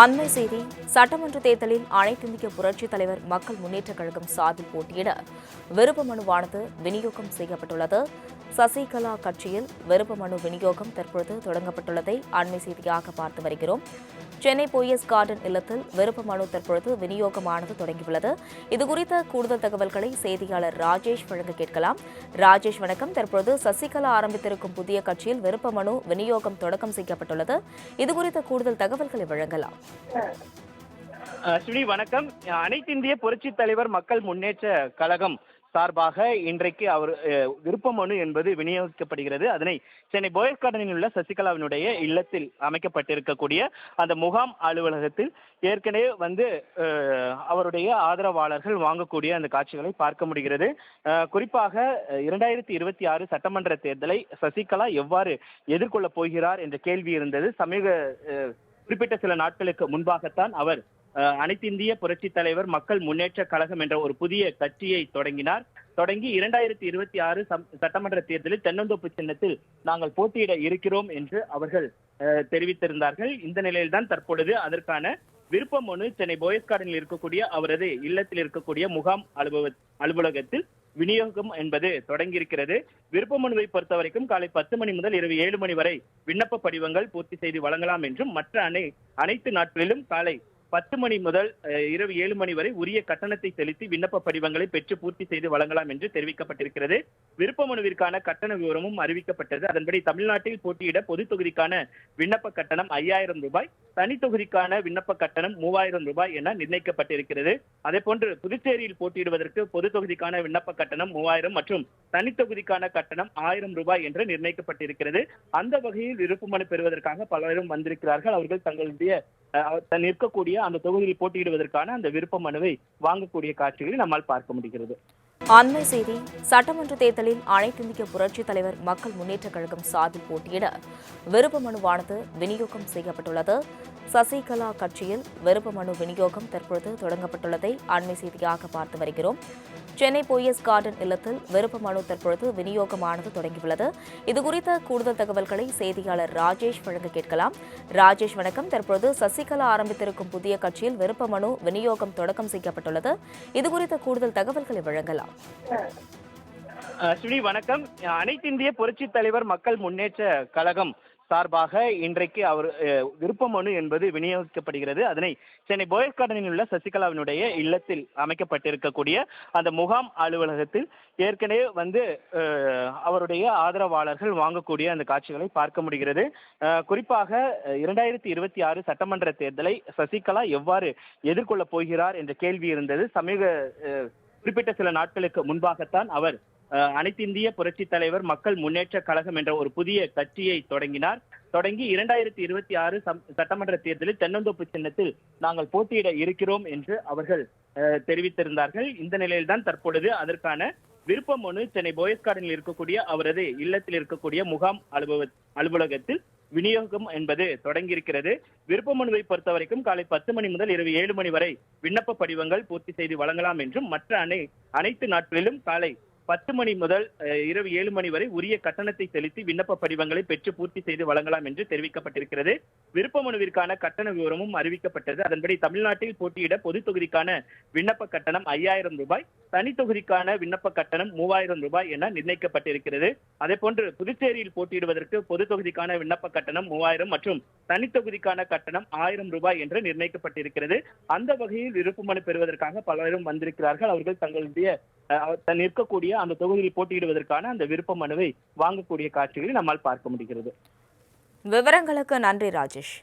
அண்மை செய்தி. சட்டமன்ற தேர்தலில் அனைத்திந்திய புரட்சித் தலைவர் மக்கள் முன்னேற்றக் கழகம் சார்பில் போட்டியிட விருப்ப மனுவானது விநியோகம் செய்யப்பட்டுள்ளது. சசிகலா கட்சியில் விருப்ப மனு விநியோகம் தற்பொழுது தொடங்கப்பட்டுள்ளதை அண்மை செய்தியாக பார்த்து வருகிறோம். சென்னை போயஸ் கார்டன் இல்லத்தில் விருப்ப மனு தற்பொழுது விநியோகமானது தொடங்கியுள்ளது. இதுகுறித்த கூடுதல் தகவல்களை செய்தியாளர் ராஜேஷ் வழங்க கேட்கலாம். ராஜேஷ், வணக்கம். தற்பொழுது சசிகலா ஆரம்பித்திருக்கும் புதிய கட்சியில் விருப்ப மனு விநியோகம் தொடக்கம் செய்யப்பட்டுள்ளது. இதுகுறித்த கூடுதல் தகவல்களை வழங்கலாம். ஸ்ரீ வணக்கம். அனைத்திந்திய புரட்சித் தலைவர் மக்கள் முன்னேற்ற கழகம் சார்பாக இன்றைக்கு அவர் விருப்ப மனு என்பது விநியோகிக்கப்படுகிறது. அதனை சென்னை போயஸ் கார்டனில் உள்ள சசிகலாவினுடைய இல்லத்தில் அமைக்கப்பட்டிருக்கக்கூடிய அந்த முகாம் அலுவலகத்தில் ஏற்கனவே அவருடைய ஆதரவாளர்கள் வாங்கக்கூடிய அந்த காட்சிகளை பார்க்க முடிகிறது. குறிப்பாக 2026 சட்டமன்ற தேர்தலை சசிகலா எவ்வாறு எதிர்கொள்ளப் போகிறார் என்ற கேள்வி இருந்தது. குறிப்பிட்ட சில நாட்களுக்கு முன்பாகத்தான் அவர் அனைத்திந்திய புரட்சி தலைவர் மக்கள் முன்னேற்ற கழகம் என்ற ஒரு புதிய கட்சியை தொடங்கி 2026 சட்டமன்ற தேர்தலில் தென்னந்தோப்பு சின்னத்தில் நாங்கள் போட்டியிட இருக்கிறோம் என்று அவர்கள் தெரிவித்திருந்தார்கள். இந்த நிலையில்தான் தற்பொழுது அதற்கான விருப்ப மனு சென்னை போயஸ் கார்டனில் இருக்கக்கூடிய அவரது இல்லத்தில் இருக்கக்கூடிய முகாம் அலுவலகத்தில் விநியோகம் என்பது தொடங்கியிருக்கிறது. விருப்ப மனுவை பொறுத்த வரைக்கும் காலை 10 மணி முதல் இரவு 7 மணி வரை விண்ணப்ப படிவங்கள் பூர்த்தி செய்து வழங்கலாம் என்றும், மற்ற அனைத்து நாட்களிலும் காலை 10 மணி முதல் இரவு 7 மணி வரை உரிய கட்டணத்தை செலுத்தி விண்ணப்ப படிவங்களை பெற்று பூர்த்தி செய்து வழங்கலாம் என்று தெரிவிக்கப்பட்டிருக்கிறது. விருப்ப மனுவிற்கான கட்டண விவரமும் அறிவிக்கப்பட்டது. அதன்படி தமிழ்நாட்டில் போட்டியிட பொது தொகுதிக்கான விண்ணப்ப கட்டணம் 5000 ரூபாய், தனி தொகுதிக்கான விண்ணப்ப கட்டணம் 3000 ரூபாய் என நிர்ணயிக்கப்பட்டிருக்கிறது. அதே போன்று புதுச்சேரியில் போட்டியிடுவதற்கு பொது தொகுதிக்கான விண்ணப்ப கட்டணம் 3000 மற்றும் தனி தொகுதிக்கான கட்டணம் 1000 ரூபாய் என்று நிர்ணயிக்கப்பட்டிருக்கிறது. அந்த வகையில் விருப்ப மனு பெறுவதற்காக பலரும் வந்திருக்கிறார்கள். அவர்கள் தங்களுடைய நிற்கக்கூடிய அந்த தொகுதியில் போட்டியிடுவதற்கான அந்த விருப்ப மனுவை வாங்கக்கூடிய காட்சிகளை நம்மால் பார்க்க முடிகிறது. அண்மை செய்தி. சட்டமன்ற தேர்தலில் அனைத்திந்திய புரட்சித் தலைவர் மக்கள் முன்னேற்றக் கழகம் சார்பில் போட்டியிட விருப்ப மனுவானது விநியோகம் செய்யப்பட்டுள்ளது. சசிகலா கட்சியில் விருப்ப மனு விநியோகம் தற்பொழுது தொடங்கப்பட்டுள்ளதை அண்மை செய்தியாக பார்த்து வருகிறோம். சென்னை போயஸ் கார்டன் இல்லத்தில் விருப்ப மனு தற்பொழுது விநியோகமானது தொடங்கியுள்ளது. இதுகுறித்த கூடுதல் தகவல்களை செய்தியாளர் ராஜேஷ் வழங்க கேட்கலாம். ராஜேஷ், வணக்கம். தற்பொழுது சசிகலா ஆரம்பித்திருக்கும் புதிய கட்சியில் விருப்ப மனு விநியோகம் தொடக்கம் செய்யப்பட்டுள்ளது. இதுகுறித்த கூடுதல் தகவல்களை வழங்கலாம். ஸ்ரீ வணக்கம். அனைத்திந்திய புரட்சித் தலைவர் மக்கள் முன்னேற்ற கழகம் சார்பாக இன்றைக்கு அவர் விருப்ப மனு என்பது விநியோகிக்கப்படுகிறது. அதனை சென்னை போயஸ் கார்டனில் உள்ள சசிகலாவினுடைய இல்லத்தில் அமைக்கப்பட்டிருக்கக்கூடிய அந்த முகாம் அலுவலகத்தில் ஏற்கனவே அவருடைய ஆதரவாளர்கள் வாங்கக்கூடிய அந்த காட்சிகளை பார்க்க முடிகிறது. குறிப்பாக 2026 சட்டமன்ற தேர்தலை சசிகலா எவ்வாறு எதிர்கொள்ளப் போகிறார் என்ற கேள்வி இருந்தது. குறிப்பிட்ட சில நாட்களுக்கு முன்பாகத்தான் அவர் அனைத்திந்திய புரட்சி தலைவர் மக்கள் முன்னேற்ற கழகம் என்ற ஒரு புதிய கட்சியை தொடங்கி 2026 சட்டமன்ற தேர்தலில் தென்னந்தோப்பு சின்னத்தில் நாங்கள் போட்டியிட இருக்கிறோம் என்று அவர்கள் தெரிவித்திருந்தார்கள். இந்த நிலையில்தான் தற்பொழுது அதற்கான விருப்ப மனு சென்னை போயஸ் கார்டனில் இருக்கக்கூடிய அவரது இல்லத்தில் இருக்கக்கூடிய முகாம் அலுவலகத்தில் விநியோகம் என்பது தொடங்கியிருக்கிறது. விருப்ப மனுவை பொறுத்த வரைக்கும் காலை 10 மணி முதல் இரவு 7 மணி வரை விண்ணப்ப படிவங்கள் பூர்த்தி செய்து வழங்கலாம் என்றும், மற்ற அனைத்து நாட்களிலும் காலை 10 மணி முதல் இரவு 7 மணி வரை உரிய கட்டணத்தை செலுத்தி விண்ணப்ப படிவங்களை பெற்று பூர்த்தி செய்து வழங்கலாம் என்று தெரிவிக்கப்பட்டிருக்கிறது. விருப்ப மனுவிற்கான கட்டண விவரமும் அறிவிக்கப்பட்டது. அதன்படி தமிழ்நாட்டில் போட்டியிட பொது தொகுதிக்கான விண்ணப்ப கட்டணம் 5000 ரூபாய், தனி தொகுதிக்கான விண்ணப்ப கட்டணம் 3000 ரூபாய் என நிர்ணயிக்கப்பட்டிருக்கிறது. அதே போன்று புதுச்சேரியில் போட்டியிடுவதற்கு பொது தொகுதிக்கான விண்ணப்ப கட்டணம் 3000 மற்றும் தனி தொகுதிக்கான கட்டணம் 1000 ரூபாய் என்று நிர்ணயிக்கப்பட்டிருக்கிறது. அந்த வகையில் விருப்ப மனு பெறுவதற்காக பலரும் வந்திருக்கிறார்கள். அவர்கள் தங்களுடைய நிற்கக்கூடிய அந்த தொகுதியில் போட்டியிடுவதற்கான அந்த விருப்ப மனுவை வாங்கக்கூடிய காட்சிகளை நம்மால் பார்க்க முடிகிறது. விவரங்களுக்கு நன்றி ராஜேஷ்.